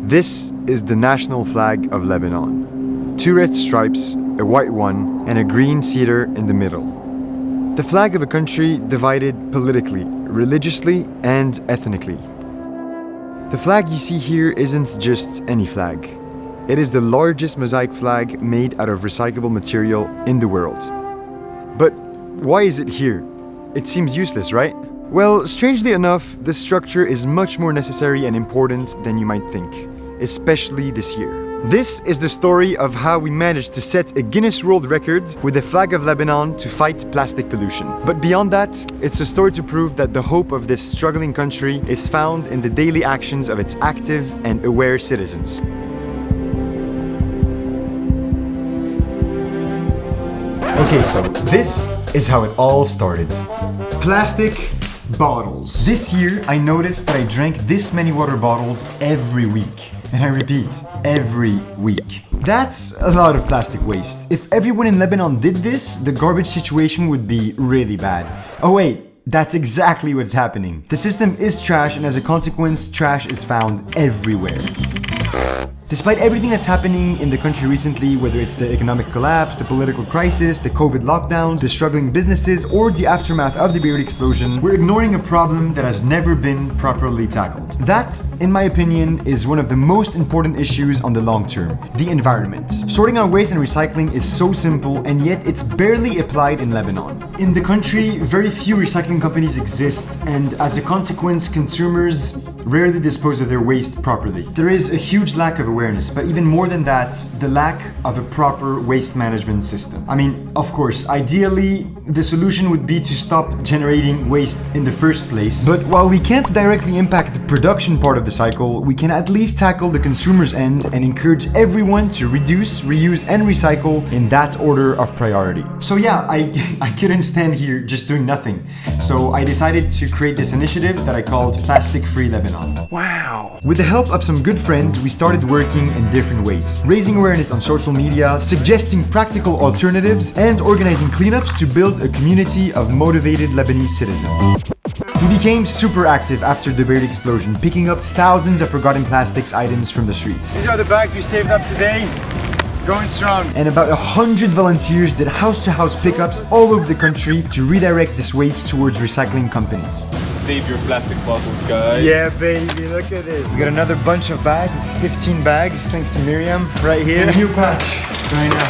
This is the national flag of Lebanon. 2 red stripes, a white one, and a green cedar in the middle. The flag of a country divided politically, religiously, and ethnically. The flag you see here isn't just any flag. It is the largest mosaic flag made out of recyclable material in the world. But why is it here? It seems useless, right? Well, strangely enough, this structure is much more necessary and important than you might think, especially this year. This is the story of how we managed to set a Guinness World Record with the flag of Lebanon to fight plastic pollution. But beyond that, it's a story to prove that the hope of this struggling country is found in the daily actions of its active and aware citizens. Okay, so this is how it all started. Plastic bottles. This year, I noticed that I drank this many water bottles every week. And I repeat, every week. That's a lot of plastic waste. If everyone in Lebanon did this, the garbage situation would be really bad. Oh wait, that's exactly what's happening. The system is trash, and as a consequence, trash is found everywhere. Despite everything that's happening in the country recently, whether it's the economic collapse, the political crisis, the COVID lockdowns, the struggling businesses, or the aftermath of the Beirut explosion, we're ignoring a problem that has never been properly tackled. That, in my opinion, is one of the most important issues on the long term, the environment. Sorting our waste and recycling is so simple, and yet it's barely applied in Lebanon. In the country, very few recycling companies exist, and as a consequence, consumers rarely dispose of their waste properly. There is a huge lack of awareness, but even more than that, the lack of a proper waste management system. I mean, of course, ideally, the solution would be to stop generating waste in the first place. But while we can't directly impact the production part of the cycle, we can at least tackle the consumer's end and encourage everyone to reduce, reuse, and recycle in that order of priority. So yeah, I couldn't stand here just doing nothing. So I decided to create this initiative that I called Plastic Free Lebanon. Wow! With the help of some good friends, we started working in different ways, raising awareness on social media, suggesting practical alternatives, and organizing cleanups to build a community of motivated Lebanese citizens. We became super active after the Beirut explosion, picking up thousands of forgotten plastics items from the streets. These are the bags we saved up today. Going strong. And about 100 volunteers did house-to-house pickups all over the country to redirect this waste towards recycling companies. Save your plastic bottles, guys. Yeah, baby, look at this. We got another bunch of bags, 15 bags, thanks to Miriam, right here. And a new patch. Right now.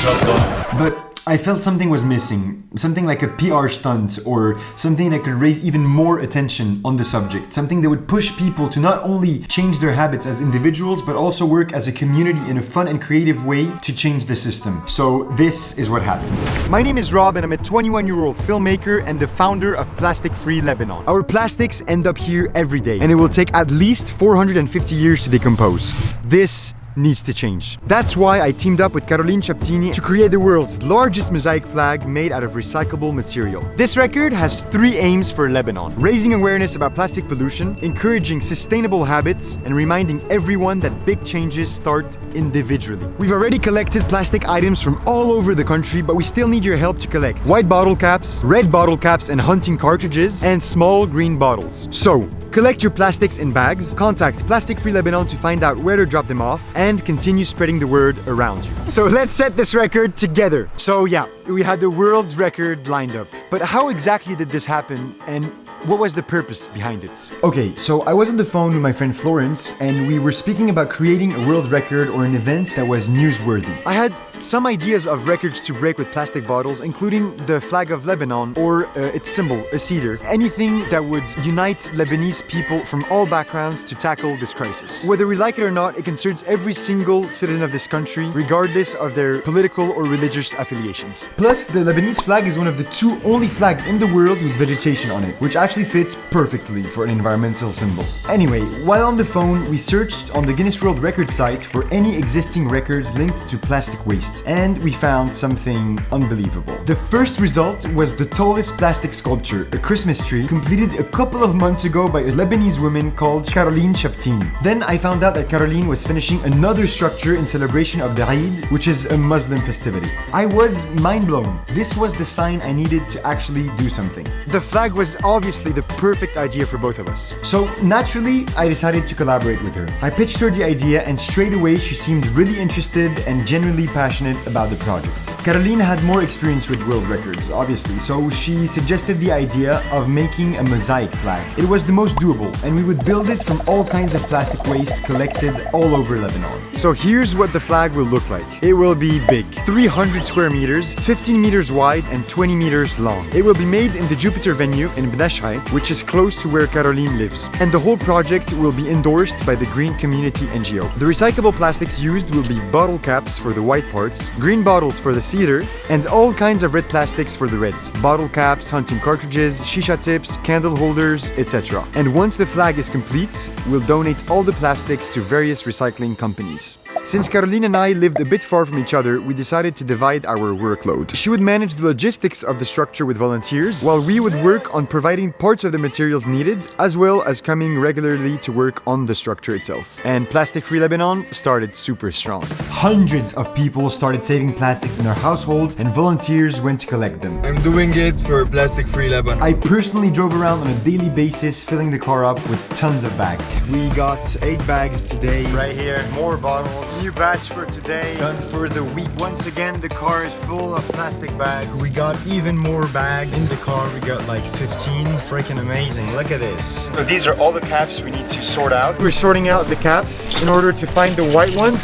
Job done. But I felt something was missing, something like a PR stunt or something that could raise even more attention on the subject, something that would push people to not only change their habits as individuals but also work as a community in a fun and creative way to change the system. So this is what happened. My name is Rob and I'm a 21-year-old filmmaker and the founder of Plastic Free Lebanon. Our plastics end up here every day and it will take at least 450 years to decompose. This needs to change. That's why I teamed up with Chaptini to create the world's largest mosaic flag made out of recyclable material. This record has 3 aims for Lebanon: raising awareness about plastic pollution, encouraging sustainable habits, and reminding everyone that big changes start individually. We've already collected plastic items from all over the country, but we still need your help to collect white bottle caps, red bottle caps and hunting cartridges, and small green bottles. So, collect your plastics in bags, contact Plastic Free Lebanon to find out where to drop them off, and continue spreading the word around you. So let's set this record together. So yeah, we had the world record lined up. But how exactly did this happen, and what was the purpose behind it? Okay, so I was on the phone with my friend Florence, and we were speaking about creating a world record or an event that was newsworthy. I had some ideas of records to break with plastic bottles, including the flag of Lebanon or its symbol, a cedar. Anything that would unite Lebanese people from all backgrounds to tackle this crisis. Whether we like it or not, it concerns every single citizen of this country, regardless of their political or religious affiliations. Plus, the Lebanese flag is one of the 2 only flags in the world with vegetation on it, which actually fits perfectly for an environmental symbol. Anyway, while on the phone, we searched on the Guinness World Record site for any existing records linked to plastic waste. And we found something unbelievable. The first result was the tallest plastic sculpture, a Christmas tree, completed a couple of months ago by a Lebanese woman called Chaptini. Then I found out that Caroline was finishing another structure in celebration of the Eid, which is a Muslim festivity. I was mind mind blown. This was the sign I needed to actually do something. The flag was obviously the perfect idea for both of us. So naturally, I decided to collaborate with her. I pitched her the idea and straight away she seemed really interested and genuinely passionate about the project. Caroline had more experience with world records, obviously, so she suggested the idea of making a mosaic flag. It was the most doable, and we would build it from all kinds of plastic waste collected all over Lebanon. So here's what the flag will look like. It will be big, 300 square meters, 15 meters wide and 20 meters long. It will be made in the Jupiter venue in Bnashai, which is close to where Caroline lives. And the whole project will be endorsed by the Green Community NGO. The recyclable plastics used will be bottle caps for the white parts, green bottles for the cedar, and all kinds of red plastics for the reds. Bottle caps, hunting cartridges, shisha tips, candle holders, etc. And once the flag is complete, we'll donate all the plastics to various recycling companies. Since Caroline and I lived a bit far from each other, we decided to divide our workload. She would manage the logistics of the structure with volunteers, while we would work on providing parts of the materials needed, as well as coming regularly to work on the structure itself. And Plastic Free Lebanon started super strong. Hundreds of people started saving plastics in their households and volunteers went to collect them. I'm doing it for Plastic Free Lebanon. I personally drove around on a daily basis, filling the car up with tons of bags. We got 8 bags today. Right here, more bottles. New batch for today. Done for the week. Once again, the car is full of plastic bags. We got even more bags. In the car, we got like 15. Freaking amazing. Look at this. So these are all the caps we need to sort out. We're sorting out the caps in order to find the white ones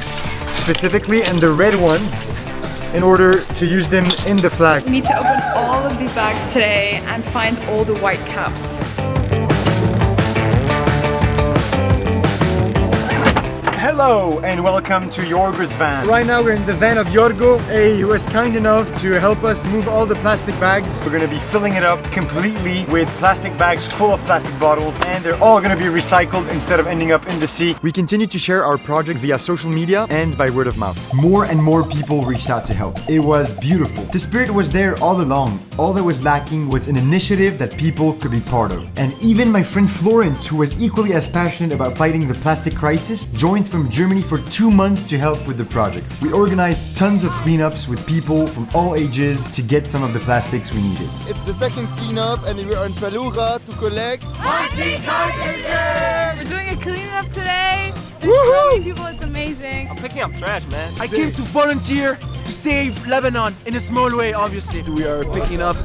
specifically and the red ones in order to use them in the flag. We need to open all of these bags today and find all the white caps. Hello and welcome to Yorgo's van. Right now we're in the van of Yorgo. He was kind enough to help us move all the plastic bags. We're gonna be filling it up completely with plastic bags full of plastic bottles, and they're all gonna be recycled instead of ending up in the sea. We continue to share our project via social media and by word of mouth. More and more people reached out to help. It was beautiful. The spirit was there all along. All that was lacking was an initiative that people could be part of. And even my friend Florence, who was equally as passionate about fighting the plastic crisis, joined from Germany for 2 months to help with the project. We organized tons of cleanups with people from all ages to get some of the plastics we needed. It's the second cleanup and we are in Felura to collect hunting cartridges! We're doing a cleanup today. There's so many people, it's amazing. I'm picking up trash, man. I came to volunteer to save Lebanon in a small way, obviously. We are picking up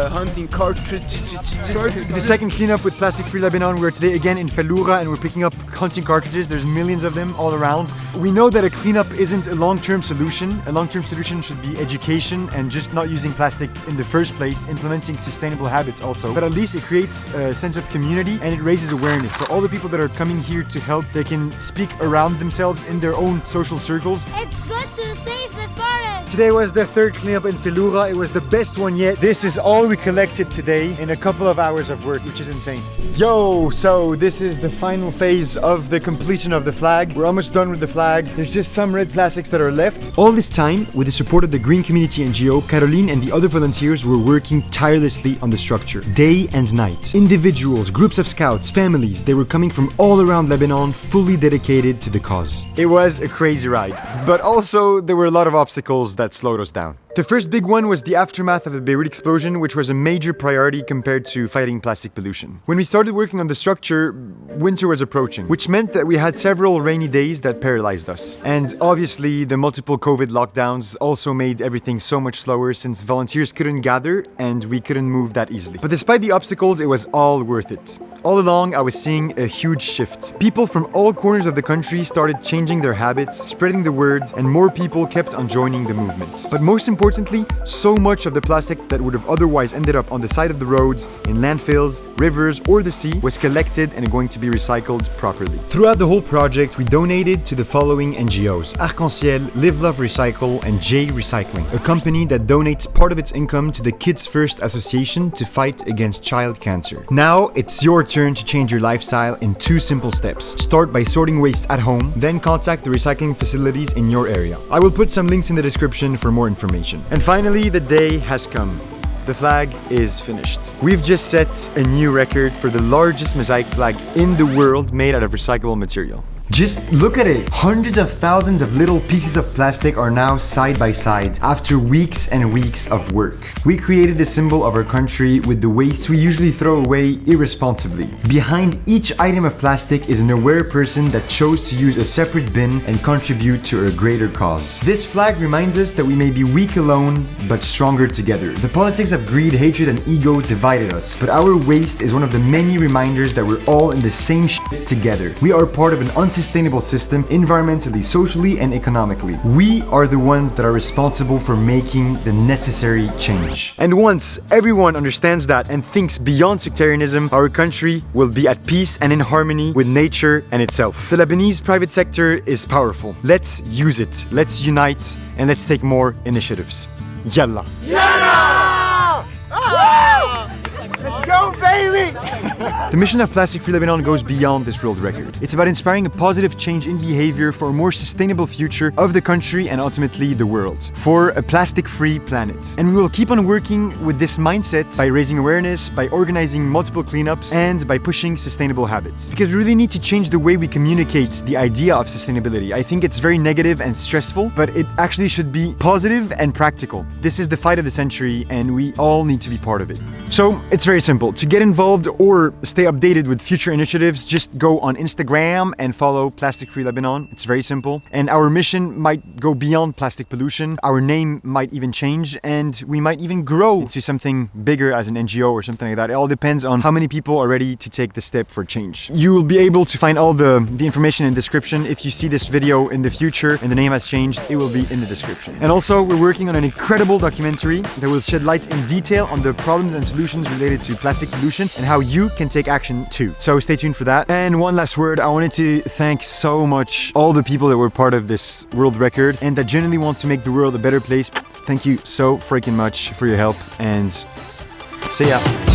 hunting cartridges. The second cleanup with Plastic Free Lebanon. We're today again in Felura and we're picking up hunting cartridges. There's millions of them all around. We know that a cleanup isn't a long-term solution. A long-term solution should be education and just not using plastic in the first place, implementing sustainable habits also. But at least it creates a sense of community and it raises awareness. So all the people that are coming here to help, they can speak around themselves in their own social circles. It's good to save the forest! Today was the third cleanup in Felura. It was the best one yet. This is all we collected today in a couple of hours of work, which is insane. Yo, so this is the final phase of the completion of the flag. We're almost done with the flag. There's just some red plastics that are left. All this time, with the support of the Green Community NGO, Caroline and the other volunteers were working tirelessly on the structure, day and night. Individuals, groups of scouts, families, they were coming from all around Lebanon, fully dedicated to the cause. It was a crazy ride, but also there were a lot of obstacles that slowed us down. The first big one was the aftermath of the Beirut explosion, which was a major priority compared to fighting plastic pollution. When we started working on the structure, winter was approaching, which meant that we had several rainy days that paralyzed us. And obviously, the multiple COVID lockdowns also made everything so much slower since volunteers couldn't gather and we couldn't move that easily. But despite the obstacles, it was all worth it. All along, I was seeing a huge shift. People from all corners of the country started changing their habits, spreading the word, and more people kept on joining the movement. But most importantly, so much of the plastic that would have otherwise ended up on the side of the roads, in landfills, rivers, or the sea was collected and going to be recycled properly. Throughout the whole project, we donated to the following NGOs: Arc-en-Ciel, Live Love Recycle, and J Recycling, a company that donates part of its income to the Kids First Association to fight against child cancer. Now, it's your turn to change your lifestyle in 2 simple steps. Start by sorting waste at home, then contact the recycling facilities in your area. I will put some links in the description for more information. And finally, the day has come. The flag is finished. We've just set a new record for the largest mosaic flag in the world made out of recyclable material. Just look at it. Hundreds of thousands of little pieces of plastic are now side by side after weeks and weeks of work. We created the symbol of our country with the waste we usually throw away irresponsibly. Behind each item of plastic is an aware person that chose to use a separate bin and contribute to a greater cause. This flag reminds us that we may be weak alone, but stronger together. The politics of greed, hatred, and ego divided us, but our waste is one of the many reminders that we're all in the same shit together. We are part of an unsustainable system, environmentally, socially, and economically. We are the ones that are responsible for making the necessary change. And once everyone understands that and thinks beyond sectarianism, our country will be at peace and in harmony with nature and itself. The Lebanese private sector is powerful. Let's use it. Let's unite and let's take more initiatives. Yalla! Let's go, baby! The mission of Plastic Free Lebanon goes beyond this world record. It's about inspiring a positive change in behavior for a more sustainable future of the country and ultimately the world. For a plastic-free planet. And we will keep on working with this mindset by raising awareness, by organizing multiple cleanups, and by pushing sustainable habits. Because we really need to change the way we communicate the idea of sustainability. I think it's very negative and stressful, but it actually should be positive and practical. This is the fight of the century, and we all need to be part of it. So, it's very simple. To get involved or stay updated with future initiatives, just go on Instagram and follow Plastic Free Lebanon. It's very simple. And our mission might go beyond plastic pollution. Our name might even change, and we might even grow into something bigger as an NGO or something like that. It all depends on how many people are ready to take the step for change. You will be able to find all the information in the description. If you see this video in the future and the name has changed, it will be in the description. And also, we're working on an incredible documentary that will shed light in detail on the problems and solutions related to plastic pollution and how you can take action too. So stay tuned for that. And one last word, I wanted to thank so much all the people that were part of this world record and that genuinely want to make the world a better place. Thank you so freaking much for your help, and see ya.